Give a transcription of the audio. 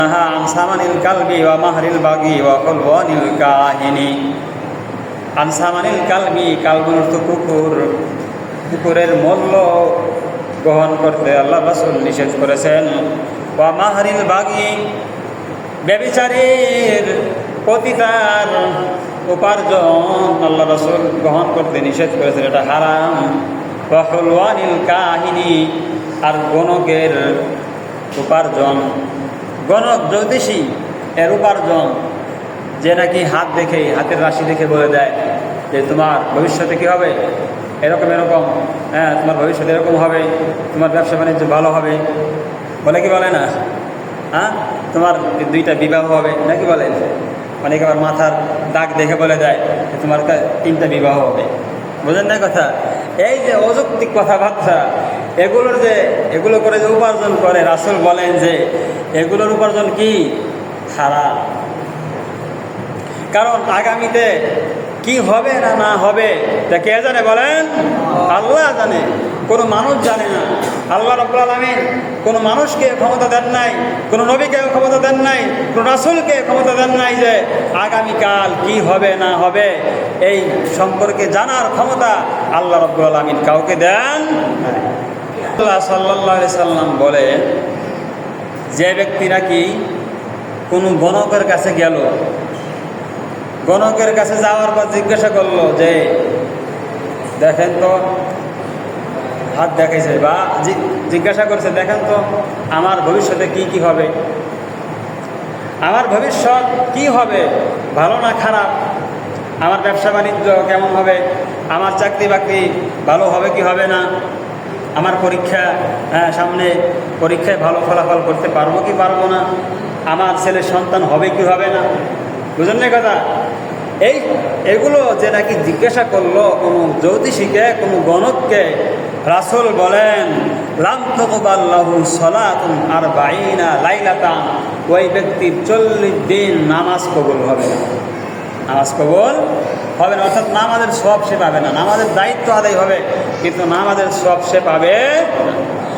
عن ثمن الكلب ومهر البغي وحلوان الكاهن عن ثمن الكلب কালবুর অর্থ কুকুর, কুকুরের মূল্য গ্রহণ করতে আল্লাহ রাসূল নিষেধ করেছেন। ওয়া মাহরিল বাগি ব্যভিচারীর পতিতার উপার্জন আল্লাহ রাসূল গ্রহণ করতে নিষেধ করেছেন, এটা হারাম। ওয়া হুলওয়ানিল কাহিনী আর গণকের উপার্জন, গণক জ্যোতিষী এর উপার্জন, যে নাকি হাত দেখে, হাতের রাশি দেখে বলে দেয় যে তোমার ভবিষ্যতে কী হবে, এরকম এরকম, হ্যাঁ তোমার ভবিষ্যতে এরকম হবে, তোমার ব্যবসা বাণিজ্য ভালো হবে, বলে কি বলে না? হ্যাঁ তোমার 2টা বিবাহ হবে নাকি বলে? অনেকে আবার মাথার দাগ দেখে বলে দেয় যে তোমার 3টা বিবাহ হবে। বুঝেন না কথা? এই যে অযৌক্তিক কথাবার্তা, এগুলো করে যে উপার্জন করে, রাসূল বলেন যে এগুলোর উপার্জন কি হারাম। কারণ আগামীতে কি হবে না না হবে তা কে জানে বলেন? আল্লাহ জানে, কোনো মানুষ জানে না। আল্লাহ রাব্বুল আলামিন কোনো মানুষকে ক্ষমতা দেন নাই, কোনো নবীকে ক্ষমতা দেন নাই, কোনো রাসূলকে ক্ষমতা দেন নাই যে আগামীকাল কি হবে না হবে এই সম্পর্কে জানার ক্ষমতা আল্লাহ রাব্বুল আলামিন কাউকে দেন নাই। আল্লাহ সাল্লাল্লাহু আলাইহি সাল্লাম বলে, যে ব্যক্তি নাকি কোনো গণকের কাছে গেল, গণকের কাছে যাওয়ার পর জিজ্ঞাসা করলো যে দেখেন তো, হাত দেখাইছে বা জিজ্ঞাসা করছে দেখেন তো আমার ভবিষ্যতে কি কি হবে, আমার ভবিষ্যৎ কি হবে, ভালো না খারাপ, আমার ব্যবসা বাণিজ্য কেমন হবে, আমার চাকরি বাকরি ভালো হবে কি হবে না, আমার পরীক্ষা সামনে পরীক্ষায় ভালো ফলাফল করতে পারবো কি পারবো না, আমার ছেলে সন্তান হবে কি হবে না। বুঝলেন না কথা? এগুলো যে নাকি জিজ্ঞাসা করলো কোনো জ্যোতিষীকে, কোনো গণককে, রাসূল বলেন লাম তুকবাল লাহু সালাতুন 40 লাইলাতান, ওই ব্যক্তির 40 দিন নামাজ কবুল হবে না, নামাজ কবুল হবে না। অর্থাৎ নামাজের সওয়াব সে পাবে না, নামাজের দায়িত্ব আদায় হবে কিন্তু নামাজের সওয়াব সে পাবে না।